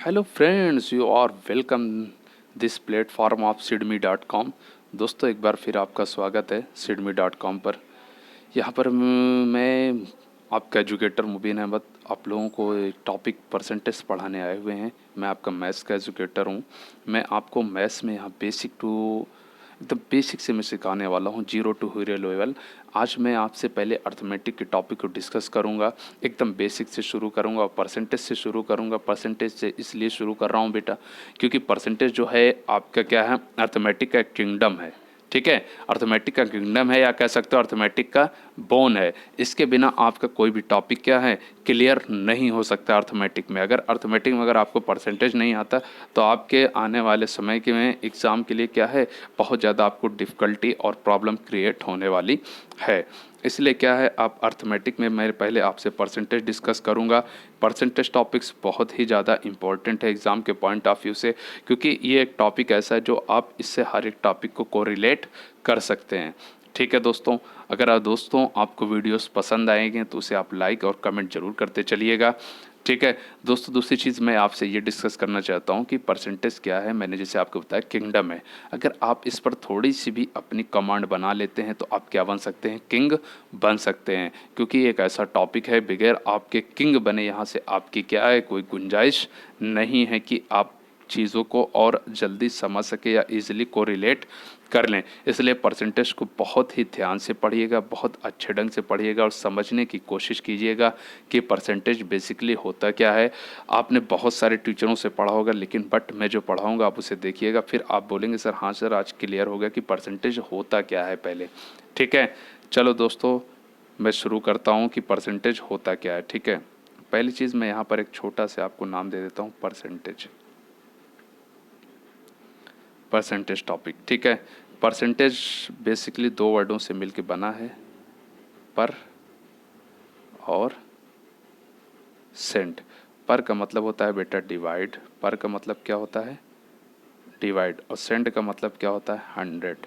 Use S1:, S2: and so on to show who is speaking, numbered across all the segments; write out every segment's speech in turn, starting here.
S1: Hello friends, you are welcome this platform of sidme.com। दोस्तों, एक बार फिर आपका स्वागत है sidme.com पर। यहाँ पर मैं आपका एजुकेटर मुबीन अहमद आप लोगों को एक टॉपिक परसेंटेज पढ़ाने आए हुए हैं। मैं आपका मैथ्स का एजुकेटर हूँ। मैं आपको मैथ्स में यहाँ बेसिक टू एकदम बेसिक से मैं सिखाने वाला हूँ, 0 to हीरो लेवल। आज मैं आपसे पहले अर्थमेटिक के टॉपिक को डिस्कस करूँगा। एकदम बेसिक से शुरू करूँगा और परसेंटेज से शुरू करूँगा। परसेंटेज से इसलिए शुरू कर रहा हूँ बेटा, क्योंकि परसेंटेज जो है आपका क्या है, अर्थमेटिक का किंगडम है। ठीक है, अर्थमेटिक का किंगडम है, या कह सकते हो अर्थमेटिक का बोन है। इसके बिना आपका कोई भी टॉपिक क्या है, क्लियर नहीं हो सकता। अर्थमेटिक में अगर आपको परसेंटेज नहीं आता तो आपके आने वाले समय के में एग्ज़ाम के लिए क्या है, बहुत ज़्यादा आपको डिफ़िकल्टी और प्रॉब्लम क्रिएट होने वाली है। इसलिए क्या है, आप अर्थमेटिक में मैं पहले आपसे परसेंटेज डिस्कस करूंगा। परसेंटेज टॉपिक्स बहुत ही ज़्यादा इंपॉर्टेंट है एग्ज़ाम के पॉइंट ऑफ व्यू से, क्योंकि ये एक टॉपिक ऐसा है जो आप इससे हर एक टॉपिक को कोरिलेट कर सकते हैं। ठीक है दोस्तों, अगर दोस्तों आपको वीडियोस पसंद आएंगे तो उसे आप लाइक और कमेंट जरूर करते चलिएगा। ठीक है दोस्तों, दूसरी चीज़ मैं आपसे ये डिस्कस करना चाहता हूँ कि परसेंटेज क्या है। मैंने जैसे आपको बताया किंगडम है। अगर आप इस पर थोड़ी सी भी अपनी कमांड बना लेते हैं तो आप क्या बन सकते हैं, किंग बन सकते हैं। क्योंकि एक ऐसा टॉपिक है, बगैर आपके किंग बने यहाँ से आपकी क्या है, कोई गुंजाइश नहीं है कि आप चीज़ों को और जल्दी समझ सके या इजीली कोरिलेट कर लें। इसलिए परसेंटेज को बहुत ही ध्यान से पढ़िएगा, बहुत अच्छे ढंग से पढ़िएगा और समझने की कोशिश कीजिएगा कि परसेंटेज बेसिकली होता क्या है। आपने बहुत सारे टीचरों से पढ़ा होगा, लेकिन बट मैं जो पढ़ाऊँगा आप उसे देखिएगा, फिर आप बोलेंगे सर हाँ सर आज क्लियर हो गया कि परसेंटेज होता क्या है पहले। ठीक है, चलो दोस्तों मैं शुरू करता हूँ कि परसेंटेज होता क्या है। ठीक है, पहली चीज़ मैं यहाँ पर एक छोटा सा आपको नाम दे देता हूँ, परसेंटेज टॉपिक। ठीक है, परसेंटेज बेसिकली दो वर्डों से मिलकर बना है, पर और सेंट। पर का मतलब होता है बेटा डिवाइड, पर का मतलब क्या होता है, डिवाइड, और सेंट का मतलब क्या होता है, 100।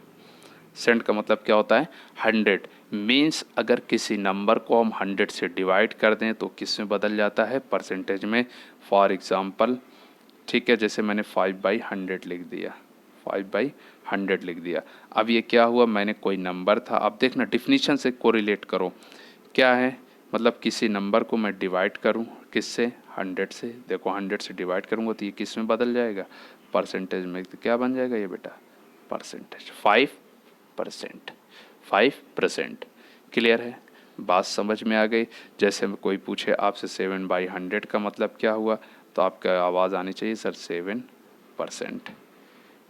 S1: सेंट का मतलब क्या होता है, 100। मीन्स अगर किसी नंबर को हम 100 से डिवाइड कर दें तो किस में बदल जाता है, परसेंटेज में। फॉर एग्ज़ाम्पल, ठीक है, जैसे मैंने 5/100 लिख दिया, 5/100 लिख दिया। अब ये क्या हुआ, मैंने कोई नंबर था, अब देखना डिफिनीशन से कोरिलेट करो क्या है, मतलब किसी नंबर को मैं डिवाइड करूं किससे, 100 से। देखो 100 से डिवाइड करूंगा तो ये किस में बदल जाएगा, परसेंटेज में। तो क्या बन जाएगा ये बेटा, परसेंटेज 5%। 5%। क्लियर है, बात समझ में आ गई। जैसे कोई पूछे आपसे 7/100 का मतलब क्या हुआ, तो आपका आवाज़ आनी चाहिए सर 7%।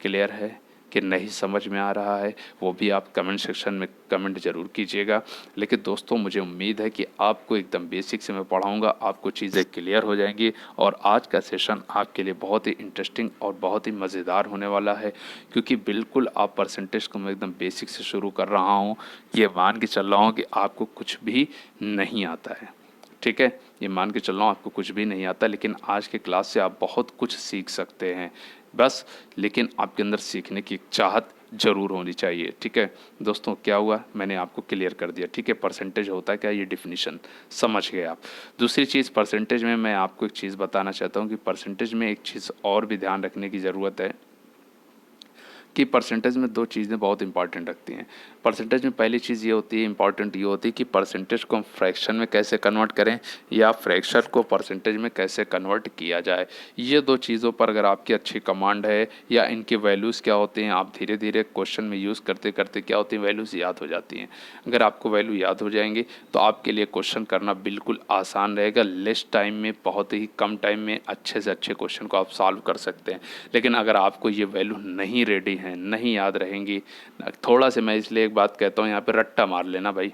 S1: क्लियर है कि नहीं समझ में आ रहा है, वो भी आप कमेंट सेक्शन में कमेंट ज़रूर कीजिएगा। लेकिन दोस्तों मुझे उम्मीद है कि आपको एकदम बेसिक से मैं पढ़ाऊँगा, आपको चीज़ें क्लियर हो जाएंगी और आज का सेशन आपके लिए बहुत ही इंटरेस्टिंग और बहुत ही मज़ेदार होने वाला है। क्योंकि बिल्कुल आप परसेंटेज को मैं एकदम बेसिक से शुरू कर रहा हूँ, ये मान के चल रहा हूँ कि आपको कुछ भी नहीं आता है। ठीक है, ये मान के चल रहा हूँ आपको कुछ भी नहीं आता, लेकिन आज के क्लास से आप बहुत कुछ सीख सकते हैं बस। लेकिन आपके अंदर सीखने की चाहत ज़रूर होनी चाहिए। ठीक है दोस्तों, क्या हुआ मैंने आपको क्लियर कर दिया। ठीक है, परसेंटेज होता है क्या, ये डिफिनीशन समझ गए आप। दूसरी चीज़ परसेंटेज में मैं आपको एक चीज़ बताना चाहता हूँ कि परसेंटेज में एक चीज़ और भी ध्यान रखने की ज़रूरत है कि परसेंटेज में दो चीज़ें बहुत इंपॉर्टेंट रखती हैं। परसेंटेज में पहली चीज़ ये होती है, इंपॉर्टेंट ये होती है कि परसेंटेज को हम फ्रैक्शन में कैसे कन्वर्ट करें या फ्रैक्शन को परसेंटेज में कैसे कन्वर्ट किया जाए। ये दो चीज़ों पर अगर आपकी अच्छी कमांड है या इनके वैल्यूज़ क्या होते हैं, आप धीरे धीरे क्वेश्चन में यूज़ करते करते क्या होती हैं, वैल्यूज़ याद हो जाती हैं। अगर आपको वैल्यू याद हो जाएंगी तो आपके लिए क्वेश्चन करना बिल्कुल आसान रहेगा। लेस टाइम में, बहुत ही कम टाइम में अच्छे से अच्छे क्वेश्चन को आप सॉल्व कर सकते हैं। लेकिन अगर आपको ये वैल्यू नहीं रेडी हैं, नहीं याद रहेंगी, थोड़ा से मैं इसलिए एक बात कहता हूँ, यहाँ पे रट्टा मार लेना भाई।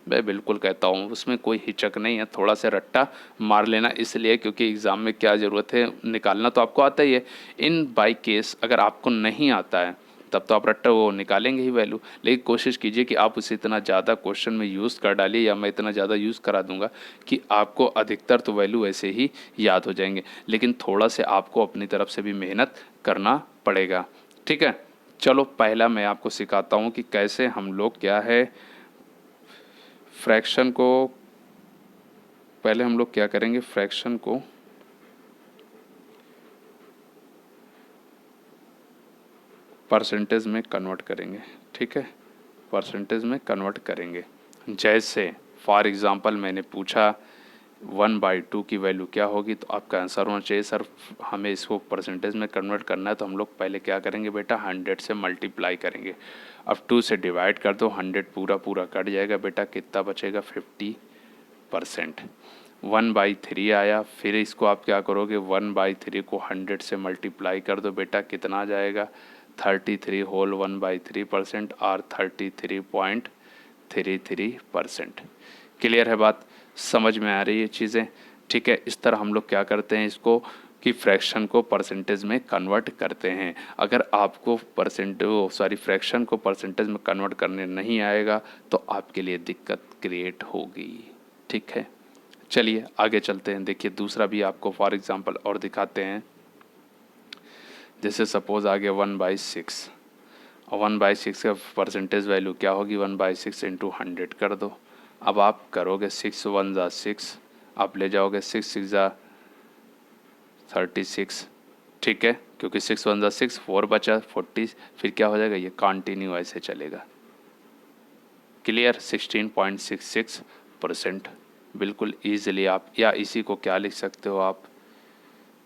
S1: मैं बिल्कुल कहता हूँ, उसमें कोई हिचक नहीं है, थोड़ा सा रट्टा मार लेना। इसलिए क्योंकि एग्ज़ाम में क्या ज़रूरत है, निकालना तो आपको आता ही है। इन बाई केस अगर आपको नहीं आता है तब तो आप रट्टा वो निकालेंगे ही वैल्यू, लेकिन कोशिश कीजिए कि आप उसे इतना ज़्यादा क्वेश्चन में यूज़ कर डालिए, या मैं इतना ज़्यादा यूज़ करा दूंगा कि आपको अधिकतर तो वैल्यू ऐसे ही याद हो जाएंगे। लेकिन थोड़ा से आपको अपनी तरफ से भी मेहनत करना पड़ेगा। ठीक है, चलो पहला मैं आपको सिखाता हूँ कि कैसे हम लोग क्या है फ्रैक्शन को, पहले हम लोग क्या करेंगे, फ्रैक्शन को परसेंटेज में कन्वर्ट करेंगे, ठीक है, परसेंटेज में कन्वर्ट करेंगे। जैसे फॉर एग्ज़ाम्पल मैंने पूछा 1/2 की वैल्यू क्या होगी, तो आपका आंसर होना चाहिए सर हमें इसको परसेंटेज में कन्वर्ट करना है, तो हम लोग पहले क्या करेंगे बेटा 100 से मल्टीप्लाई करेंगे। अब 2 से डिवाइड कर दो, 100 पूरा पूरा कट जाएगा बेटा, कितना बचेगा 50%। 1/3 आया, फिर इसको आप क्या करोगे 1/3 को 100 से मल्टीप्लाई कर दो बेटा, कितना आ जाएगा 33 होल 1/3% और 33.33%। क्लियर है बात, समझ में आ रही है चीज़ें, ठीक है। इस तरह हम लोग क्या करते हैं इसको कि फ्रैक्शन को परसेंटेज में कन्वर्ट करते हैं। अगर आपको फ्रैक्शन को परसेंटेज में कन्वर्ट करने नहीं आएगा तो आपके लिए दिक्कत क्रिएट होगी, ठीक है। चलिए आगे चलते हैं, देखिए दूसरा भी आपको फॉर एग्जांपल और दिखाते हैं। जैसे सपोज आ गया 1/6 और 1/6 का परसेंटेज वैल्यू क्या होगी 1/6 इंटू 100 कर दो। अब आप करोगे 6 1 ज़ा 6, आप ले जाओगे 6 6 ज़ा 36, ठीक है, क्योंकि 6 1 ज़ा 6 4 बचा 40, फिर क्या हो जाएगा ये कंटिन्यू ऐसे चलेगा। क्लियर, 16.66% बिल्कुल ईजिली आप, या इसी को क्या लिख सकते हो आप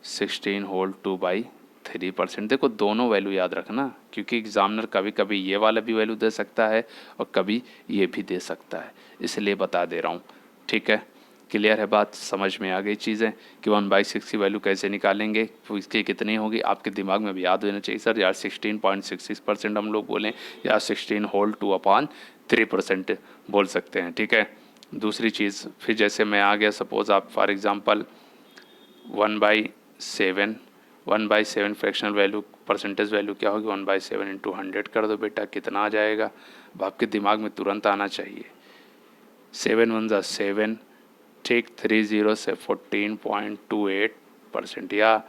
S1: 16 होल 2/3%। देखो दोनों वैल्यू याद रखना, क्योंकि एग्जामिनर कभी कभी ये वाला भी वैल्यू दे सकता है और कभी ये भी दे सकता है, इसलिए बता दे रहा हूँ, ठीक है। क्लियर है बात, समझ में आ गई चीज़ें कि 1/6 की वैल्यू कैसे निकालेंगे, तो इसकी कितनी होगी आपके दिमाग में भी याद होना चाहिए सर यार 16.66% हम लोग बोलें या 16 होल 2/3% बोल सकते हैं, ठीक है। दूसरी चीज़ फिर जैसे मैं आ गया, सपोज़ आप for example 1/7 fractional value percentage value क्या होगी 1/7 इंटू 100 कर दो बेटा, कितना आ जाएगा। अब आपके दिमाग में तुरंत आना चाहिए 7 1 ज़ा 7, ठीक, 30 से 14.28%, या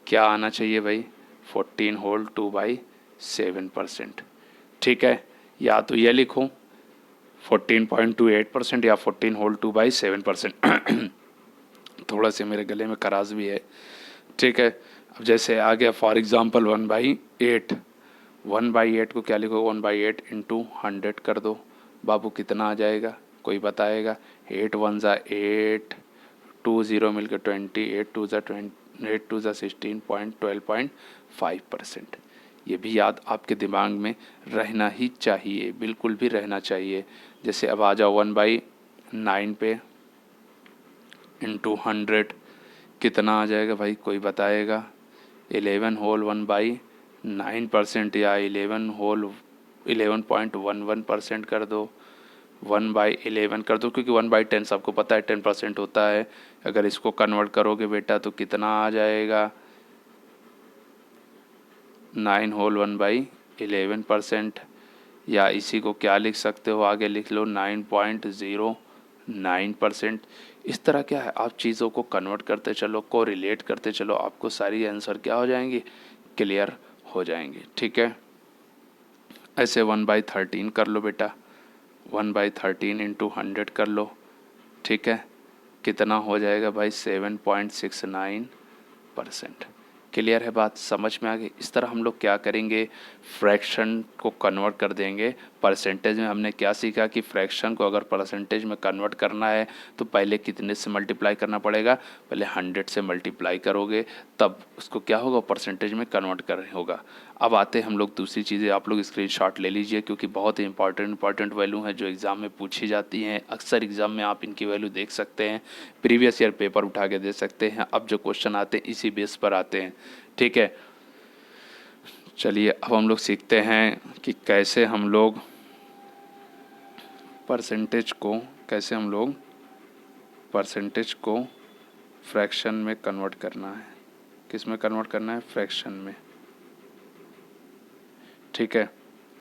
S1: क्या आना चाहिए भाई 14 होल 2/7%, ठीक है। या तो ये लिखूँ 14.28% या 14 होल 2/7%। थोड़ा से मेरे गले में खराश भी है, ठीक है। अब जैसे आ गया फॉर एग्ज़ाम्पल 1/8, 1/8 को क्या लिखो 1/8 इंटू 100 कर दो बाबू, कितना आ जाएगा कोई बताएगा। 8 1 ज़ा 8, 2 0 मिलकर 20, 8 2 ज़ा 16.12.5%। ये भी याद आपके दिमाग में रहना ही चाहिए, बिल्कुल भी रहना चाहिए। जैसे अब आ जाओ 1/9 पे इंटू 100, कितना आ जाएगा भाई कोई बताएगा। 11 होल 1/9% या 11 होल 11.11% कर दो, 1/11 कर दो, क्योंकि 1/10 सबको पता है 10% होता है। अगर इसको कन्वर्ट करोगे बेटा तो कितना आ जाएगा 9 होल 1/11%, या इसी को क्या लिख सकते हो आगे लिख लो 9.09%। इस तरह क्या है आप चीज़ों को कन्वर्ट करते चलो, को रिलेट करते चलो, आपको सारी आंसर क्या हो जाएंगे क्लियर हो जाएंगे, ठीक है। ऐसे 1/13 कर लो बेटा, 1/13 इंटू 100 कर लो, ठीक है, कितना हो जाएगा भाई 7.69%। क्लियर है बात, समझ में आ गई। इस तरह हम लोग क्या करेंगे फ्रैक्शन को कन्वर्ट कर देंगे परसेंटेज में। हमने क्या सीखा कि फ्रैक्शन को अगर परसेंटेज में कन्वर्ट करना है तो पहले कितने से मल्टीप्लाई करना पड़ेगा, पहले 100 से मल्टीप्लाई करोगे तब उसको क्या होगा परसेंटेज में कन्वर्ट करना होगा। अब आते हैं हम लोग दूसरी चीज़ें, आप लोग स्क्रीनशॉट ले लीजिए क्योंकि बहुत ही इंपॉर्टेंट वैल्यू है जो एग्ज़ाम में पूछी जाती हैं। अक्सर एग्ज़ाम में आप इनकी वैल्यू देख सकते हैं, प्रीवियस ईयर पेपर उठा के दे सकते हैं। अब जो क्वेश्चन आते हैं इसी बेस पर आते हैं, ठीक है। चलिए अब हम लोग सीखते हैं कि कैसे हम लोग परसेंटेज को फ्रैक्शन में कन्वर्ट करना है। किस में कन्वर्ट करना है फ्रैक्शन में, ठीक है।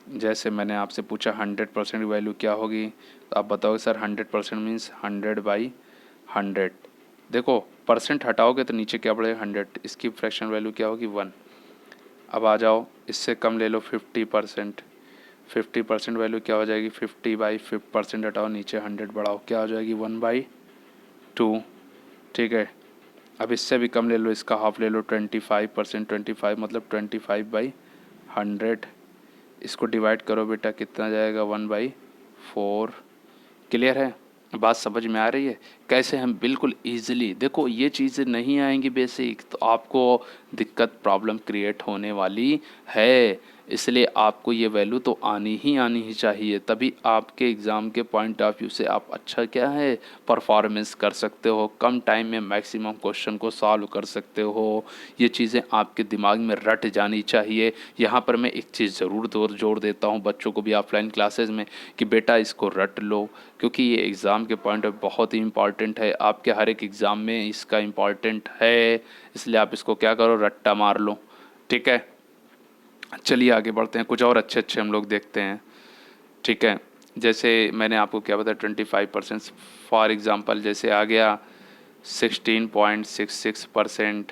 S1: जैसे मैंने आपसे पूछा 100% वैल्यू क्या होगी, तो आप बताओगे सर 100% मीन्स 100/100। देखो परसेंट हटाओगे तो नीचे क्या पड़ेगा 100, इसकी फ्रैक्शन वैल्यू क्या होगी 1। अब आ जाओ इससे कम ले लो 50%, 50% वैल्यू क्या हो जाएगी 50/50% हटाओ नीचे 100 बढ़ाओ क्या हो जाएगी 1/2, ठीक है। अब इससे भी कम ले लो, इसका हाफ ले लो 25%, 25 मतलब 25/100 100, इसको डिवाइड करो बेटा, कितना जाएगा 1/4। क्लियर है? बात समझ में आ रही है? कैसे हम बिल्कुल ईजिली, देखो ये चीज़ें नहीं आएंगी बेसिक तो आपको दिक्कत प्रॉब्लम क्रिएट होने वाली है, इसलिए आपको ये वैल्यू तो आनी ही चाहिए, तभी आपके एग्ज़ाम के पॉइंट ऑफ व्यू से आप अच्छा क्या है परफॉर्मेंस कर सकते हो, कम टाइम में मैक्सिमम क्वेश्चन को सॉल्व कर सकते हो। ये चीज़ें आपके दिमाग में रट जानी चाहिए। यहाँ पर मैं एक चीज़ ज़रूर जोड़ देता हूँ बच्चों को भी ऑफलाइन क्लासेस में कि बेटा इसको रट लो, क्योंकि ये एग्ज़ाम के पॉइंट ऑफ बहुत ही इंपॉर्टेंट है, आपके हर एक एग्ज़ाम में इसका इम्पॉर्टेंट है, इसलिए आप इसको क्या करो, रट्टा मार लो। ठीक है, चलिए आगे बढ़ते हैं, कुछ और अच्छे हम लोग देखते हैं। ठीक है, जैसे मैंने आपको क्या बताया 25%, फॉर एग्ज़ाम्पल जैसे आ गया 16.66%,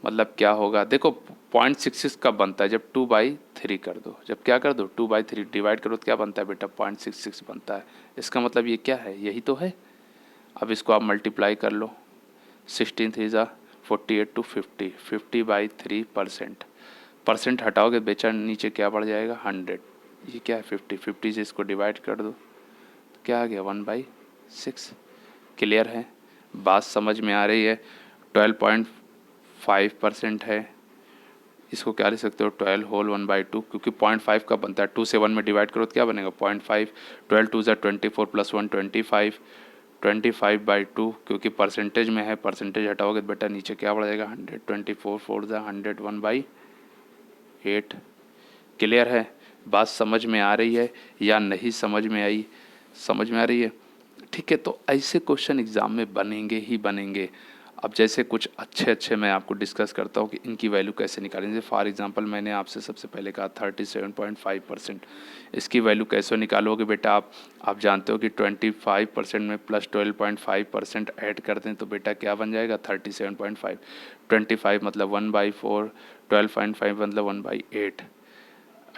S1: मतलब क्या होगा, देखो 0.66 कब बनता है, जब 2/3 कर दो, जब क्या कर दो 2/3 डिवाइड करो तो क्या बनता है बेटा 0.66 बनता है। इसका मतलब ये क्या है, यही तो है। अब इसको आप मल्टीप्लाई कर लो, 16 3 ज़ा 48 टू 50, 50/3%, परसेंट हटाओगे बेचा नीचे क्या बढ़ जाएगा 100, ये क्या है 50 से इसको डिवाइड कर दो तो क्या आ गया 1/6। क्लियर है? बात समझ में आ रही है? 12.5% है, इसको क्या लिख सकते हो 12 होल 1/2, क्योंकि 0.5 का बनता है, 2 से 1 में डिवाइड करो तो क्या बनेगा 0.5, 12 2 ज़ा 24 प्लस 1 25, 25/2, क्योंकि परसेंटेज में है, परसेंटेज हटाओगे बेटा नीचे क्या बढ़ जाएगा 100, 24 4 ज़ा 100, 1/8। क्लियर है? बात समझ में आ रही है या नहीं समझ में आई? समझ में आ रही है? ठीक है, तो ऐसे क्वेश्चन एग्ज़ाम में बनेंगे ही बनेंगे। अब जैसे कुछ अच्छे मैं आपको डिस्कस करता हूँ कि इनकी वैल्यू कैसे निकालें। जैसे फॉर एग्जांपल मैंने आपसे सबसे पहले कहा 37.5%, इसकी वैल्यू कैसे निकालोगे बेटा आप जानते हो कि 25% में प्लस 12.5% ऐड कर दें तो बेटा क्या बन जाएगा 37.5, 25 मतलब 1/4, 12.5 मतलब 1/8,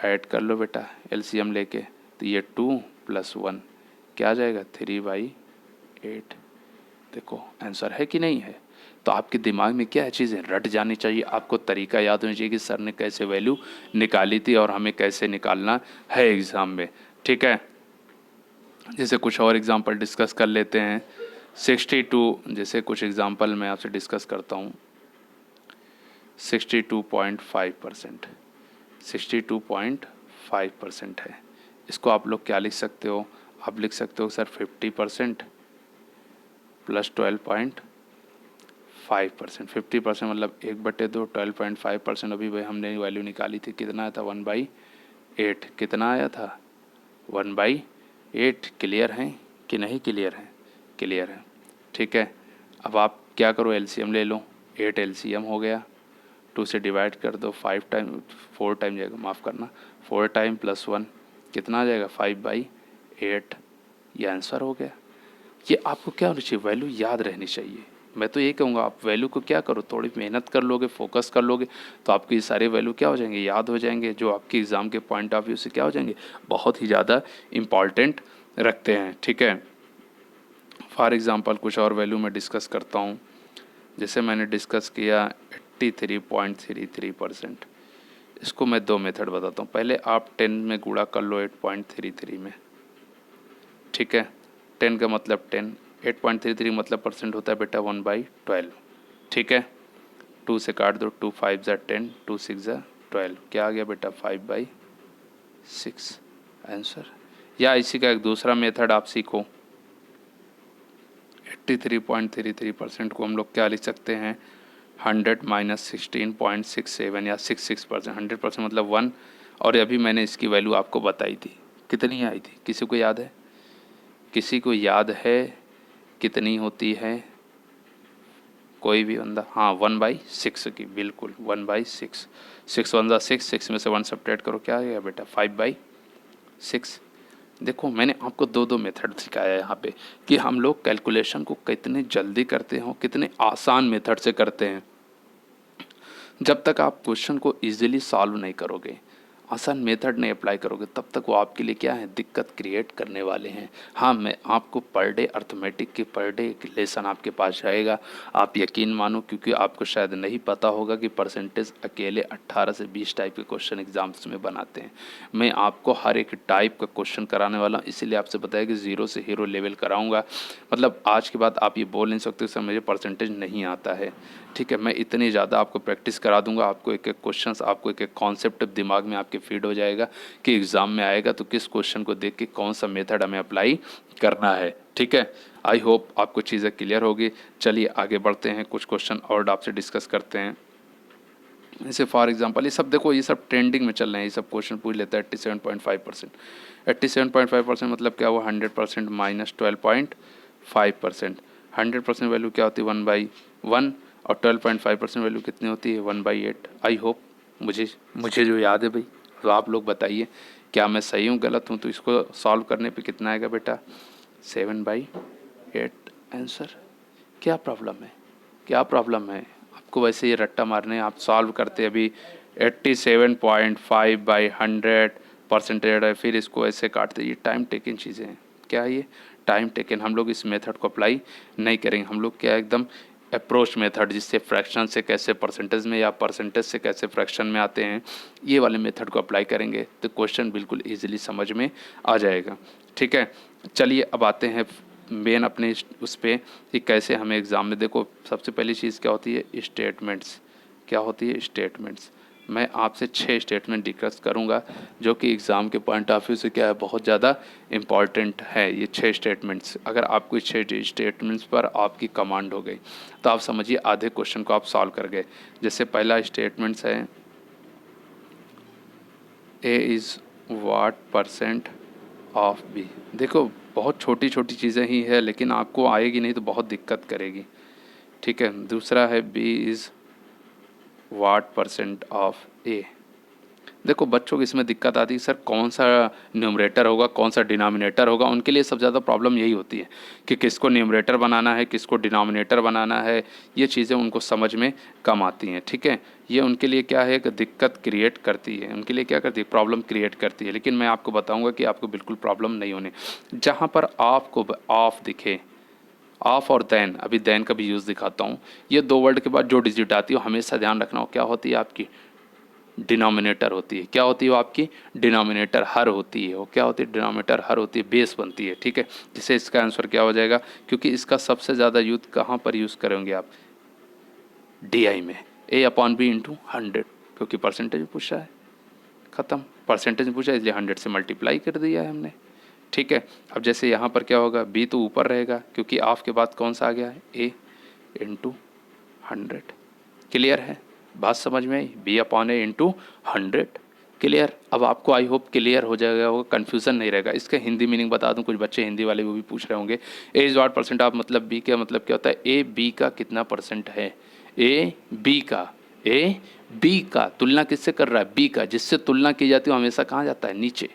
S1: ऐड कर लो बेटा एलसीएम लेके, तो ये 2 + 1 क्या आ जाएगा 3/8। देखो आंसर है कि नहीं है? तो आपके दिमाग में क्या है, चीज़ें रट जानी चाहिए, आपको तरीका याद होना चाहिए कि सर ने कैसे वैल्यू निकाली थी और हमें कैसे निकालना है एग्ज़ाम में। ठीक है, जैसे कुछ और एग्जांपल डिस्कस कर लेते हैं। 62, जैसे कुछ एग्जांपल मैं आपसे डिस्कस करता हूँ। 62.5%, 62.5% है, इसको आप लोग क्या लिख सकते हो, आप लिख सकते हो सर 50% प्लस 12.5%। 50% मतलब 1/2, 12.5% अभी भाई हमने वैल्यू निकाली थी, कितना आया था 1/8, कितना आया था 1/8। क्लियर है कि नहीं क्लियर है? क्लियर है। ठीक है, अब आप क्या करो एलसीएम ले लो, 8 एलसीएम हो गया, 2 से डिवाइड कर दो, 4 टाइम जाएगा, माफ़ करना 4 टाइम प्लस 1 कितना आ जाएगा 5/8, ये आंसर हो गया। ये आपको क्या होनी चाहिए, वैल्यू याद रहनी चाहिए। मैं तो ये कहूँगा आप वैल्यू को क्या करो, थोड़ी मेहनत कर लोगे, फोकस कर लोगे तो आपकी ये सारे वैल्यू क्या हो जाएंगे, याद हो जाएंगे, जो आपके एग्ज़ाम के पॉइंट ऑफ व्यू से क्या हो जाएंगे, बहुत ही ज़्यादा इम्पॉर्टेंट रखते हैं। ठीक है, फॉर एग्ज़ाम्पल कुछ और वैल्यू मैं डिस्कस करता हूँ। जैसे मैंने डिस्कस किया 83.33%, इसको मैं 2 मेथड बताता हूँ। पहले आप 10 में गुणा कर लो 8.33 में। ठीक है, 10 का मतलब 10, 8.33 मतलब परसेंट होता है बेटा 1/12। ठीक है, 2 से काट दो, 2 5 ज़ा 10, 2 6 ज़ा 12, क्या आ गया बेटा 5/6 आंसर। या इसी का एक दूसरा मेथड आप सीखो, 83.33% को हम लोग क्या लिख सकते हैं 100 - 16.67 या 66%। 100% मतलब 1, और अभी मैंने इसकी वैल्यू आपको बताई थी, कितनी आई थी, किसी को याद है? किसी को याद है कितनी होती है? कोई भी बंदा? हाँ 1/6 की, बिल्कुल 1/6। 6 1 ज़ा 6, 6 में से 1 सब्ट्रैक्ट करो, क्या आ गया बेटा 5/6। देखो मैंने आपको 2 मेथड सिखाया है यहाँ पे कि हम लोग कैलकुलेशन को कितने जल्दी करते हैं, कितने आसान मेथड से करते हैं। जब तक आप क्वेश्चन को इजीली सॉल्व नहीं करोगे, आसान मेथड नहीं अप्लाई करोगे तब तक वो आपके लिए क्या है, दिक्कत क्रिएट करने वाले हैं। हाँ, मैं आपको पर डे अर्थमेटिक के पर डे एक लेसन आपके पास रहेगा, आप यकीन मानो, क्योंकि आपको शायद नहीं पता होगा कि परसेंटेज अकेले 18 से 20 टाइप के क्वेश्चन एग्जाम्स में बनाते हैं। मैं आपको हर एक टाइप का क्वेश्चन कराने वाला हूँ, इसीलिए आपसे बताया कि ज़ीरो से हीरो लेवल कराऊंगा। मतलब आज के बाद आप ये बोल नहीं सकते सर मुझे परसेंटेज नहीं आता है, ठीक है। मैं इतनी ज़्यादा आपको प्रैक्टिस करा दूंगा, आपको एक एक क्वेश्चंस, आपको एक एक कॉन्सेप्ट दिमाग में आपके फीड हो जाएगा कि एग्ज़ाम में आएगा तो किस क्वेश्चन को देख के कौन सा मेथड हमें अप्लाई करना है, ठीक है। आई होप आपको चीज़ें क्लियर होगी। चलिए आगे बढ़ते हैं, कुछ क्वेश्चन और आपसे डिस्कस करते हैं। जैसे फॉर एग्जांपल ये सब देखो, ये सब ट्रेंडिंग में चल रहे हैं, ये सब क्वेश्चन पूछ लेता है 87.5%। 87.5% मतलब क्या हुआ, 100% माइनस 12.5%। 100% वैल्यू क्या होती है, 1/1, और 12.5% वैल्यू कितनी होती है, 1/8। आई होप मुझे जो याद है भाई, तो आप लोग बताइए क्या मैं सही हूँ गलत हूँ। तो इसको सॉल्व करने पे कितना आएगा बेटा, 7/8 आंसर। क्या प्रॉब्लम है, क्या प्रॉब्लम है आपको? वैसे ये रट्टा मारने आप सॉल्व करते अभी 87.5/100 परसेंटेज है, फिर इसको ऐसे काटते। ये टाइम टेकिंग चीज़ें हैं, क्या ये टाइम टेकिंग। हम लोग इस मेथड को अप्लाई नहीं करेंगे। हम लोग क्या एकदम अप्रोच मेथड, जिससे फ्रैक्शन से कैसे परसेंटेज में या परसेंटेज से कैसे फ्रैक्शन में आते हैं, ये वाले मेथड को अप्लाई करेंगे तो क्वेश्चन बिल्कुल ईजिली समझ में आ जाएगा, ठीक है। चलिए अब आते हैं मेन अपने उस पर कि कैसे हमें एग्ज़ाम में, देखो सबसे पहली चीज़ क्या होती है, स्टेटमेंट्स। क्या होती है, स्टेटमेंट्स। मैं आपसे 6 स्टेटमेंट डिस्कस करूंगा जो कि एग्ज़ाम के पॉइंट ऑफ व्यू से क्या है, बहुत ज़्यादा इम्पॉर्टेंट है। ये 6 स्टेटमेंट्स, अगर आपको 6 स्टेटमेंट्स पर आपकी कमांड हो गई तो आप समझिए आधे क्वेश्चन को आप सॉल्व कर गए। जैसे पहला स्टेटमेंट्स है, A is what percent of B. देखो बहुत छोटी छोटी चीज़ें ही है, लेकिन आपको आएगी नहीं तो बहुत दिक्कत करेगी, ठीक है। दूसरा है B is what percent of A. देखो बच्चों को इसमें दिक्कत आती है सर कौन सा न्यूमरेटर होगा कौन सा डिनोमिनेटर होगा, उनके लिए सबसे ज़्यादा प्रॉब्लम यही होती है कि किसको न्यूमरेटर बनाना है किसको डिनोमिनेटर बनाना है। ये चीज़ें उनको समझ में कम आती हैं, ठीक है। ये उनके लिए क्या है कि दिक्कत क्रिएट करती है, उनके लिए क्या करती है, प्रॉब्लम क्रिएट करती है। लेकिन मैं आपको बताऊँगा कि आपको बिल्कुल प्रॉब्लम नहीं होने। जहाँ पर आपको ऑफ दिखे, ऑफ और देन, अभी देन का भी यूज़ दिखाता हूँ। ये 2 वर्ड के बाद जो डिजिट आती है वो हमेशा ध्यान रखना हो क्या होती है, आपकी डिनोमिनेटर होती है। क्या होती है वो आपकी डिनोमिनेटर, हर होती है वो। क्या होती है, डिनोमिनेटर हर होती है, बेस बनती है, ठीक है। जिससे इसका आंसर क्या हो जाएगा, क्योंकि इसका सबसे ज़्यादा यूज कहाँ पर यूज़ करेंगे आप, DI में, A/B × 100, क्योंकि परसेंटेज पूछा है, ख़त्म। परसेंटेज पूछा इसलिए 100 से मल्टीप्लाई कर दिया है हमने, ठीक है। अब जैसे यहाँ पर क्या होगा, B तो ऊपर रहेगा क्योंकि ऑफ के बाद कौन सा आ गया है, A/100। क्लियर है, बात समझ में आई, B/A × 100। क्लियर। अब आपको आई होप क्लियर हो जाएगा, वो कन्फ्यूज़न नहीं रहेगा। इसका हिंदी मीनिंग बता दूं, कुछ बच्चे हिंदी वाले वो भी पूछ रहे होंगे। ए इज़ व्हाट परसेंट ऑफ, मतलब बी का मतलब क्या होता है, ए बी का कितना परसेंट है, ए बी का तुलना किससे कर रहा है, बी का। जिससे तुलना की जाती है हमेशा कहाँ जाता है, नीचे,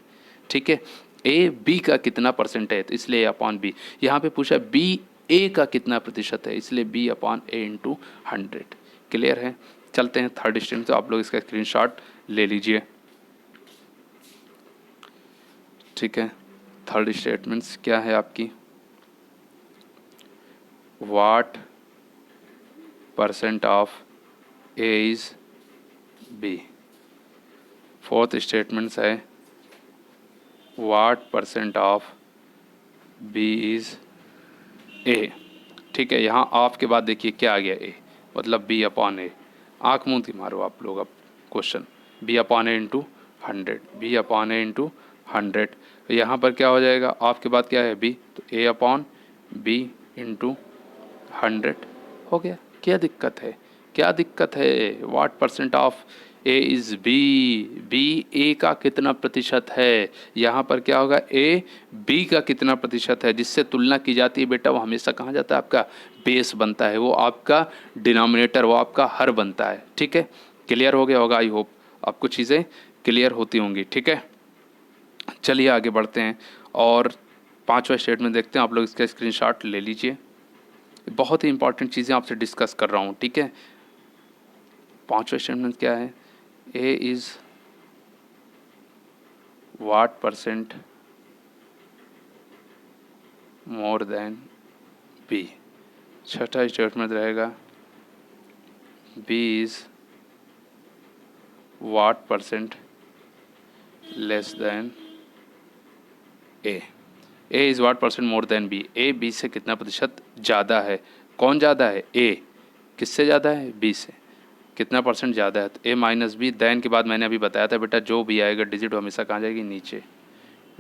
S1: ठीक है। ए बी का कितना परसेंट है, तो इसलिए A/B। यहाँ पे पूछा बी ए का कितना प्रतिशत है, इसलिए B/A × 100। क्लियर है। चलते हैं थर्ड स्टेटमेंट, तो आप लोग इसका स्क्रीनशॉट ले लीजिए, ठीक है। थर्ड स्टेटमेंट्स क्या है आपकी, what percent of A is B. Fourth statements है what percent of B is A, ठीक है। यहाँ ऑफ के बाद देखिए क्या आ गया, ए मतलब B/A। आँख मूंद के मारो आप लोग अब क्वेश्चन, B/A × 100, B/A × 100। यहाँ पर क्या हो जाएगा, ऑफ के बाद क्या है, बी, तो A/B × 100 हो गया। क्या दिक्कत है, क्या दिक्कत है। What percent of A is B A का कितना प्रतिशत है, यहाँ पर क्या होगा, ए बी का कितना प्रतिशत है। जिससे तुलना की जाती है बेटा वो हमेशा कहाँ जाता है, आपका बेस बनता है, वो आपका डिनोमिनेटर, वो आपका हर बनता है, ठीक है। क्लियर हो गया होगा, आई होप आपको चीज़ें क्लियर होती होंगी, ठीक है। चलिए आगे बढ़ते हैं और 5वां स्टेटमेंट देखते हैं। आप लोग इसका स्क्रीनशॉट ले लीजिए, बहुत ही इंपॉर्टेंट चीज़ें आपसे डिस्कस कर रहा हूँ, ठीक है। 5वां स्टेटमेंट क्या है, A is what percent more than B. छठा स्टेटमेंट रहेगा B is what percent less than A. A is what percent more than B. A B से कितना प्रतिशत ज़्यादा है। कौन ज़्यादा है? ए। किससे ज़्यादा है? बी से। कितना परसेंट ज़्यादा है? तो ए माइनस बी, देन के बाद मैंने अभी बताया था बेटा जो भी आएगा डिजिट हमेशा कहाँ जाएगी? नीचे,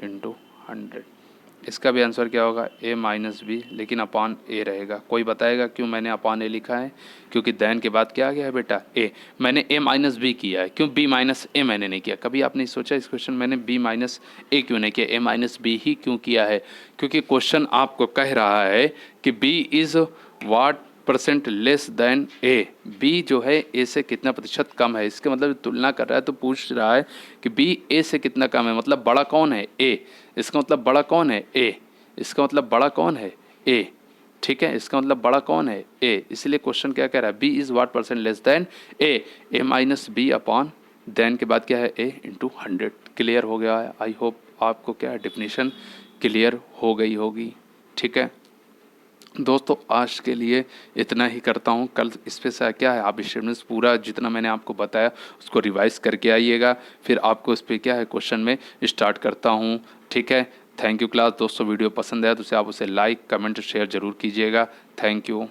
S1: इंटू 100। इसका भी आंसर क्या होगा? ए माइनस बी, लेकिन अपॉन ए रहेगा। कोई बताएगा क्यों मैंने अपॉन ए लिखा है? क्योंकि देन के बाद क्या आ गया है बेटा? ए। मैंने ए माइनस बी किया है, क्यों बी माइनस ए मैंने नहीं किया? कभी आपने सोचा इस क्वेश्चन मैंने बी माइनस ए क्यों नहीं किया, ए माइनस बी ही क्यों किया है? क्योंकि क्वेश्चन आपको कह रहा है कि B is what percent less than A. B जो है ए से कितना प्रतिशत कम है, इसके मतलब तुलना कर रहा है तो पूछ रहा है कि बी ए से कितना कम है, मतलब बड़ा कौन है? ए। इसका मतलब बड़ा कौन है? ए। इसका मतलब बड़ा कौन है? ए। ठीक है, इसका मतलब बड़ा कौन है? ए। इसलिए क्वेश्चन क्या कह रहा है? B is what percent less than A. A minus B upon then के बाद क्या है? ए इंटू 100। क्लियर हो गया है? आई होप आपको क्या है डेफिनेशन क्लियर हो गई होगी। ठीक है दोस्तों, आज के लिए इतना ही करता हूँ। कल इस पे से क्या है, आप स्टेटमेंट्स पूरा जितना मैंने आपको बताया उसको रिवाइज करके आइएगा, फिर आपको इस पे क्या है क्वेश्चन में स्टार्ट करता हूँ। ठीक है, थैंक यू क्लास। दोस्तों वीडियो पसंद आया तो उसे आप उसे लाइक कमेंट शेयर ज़रूर कीजिएगा। Thank you.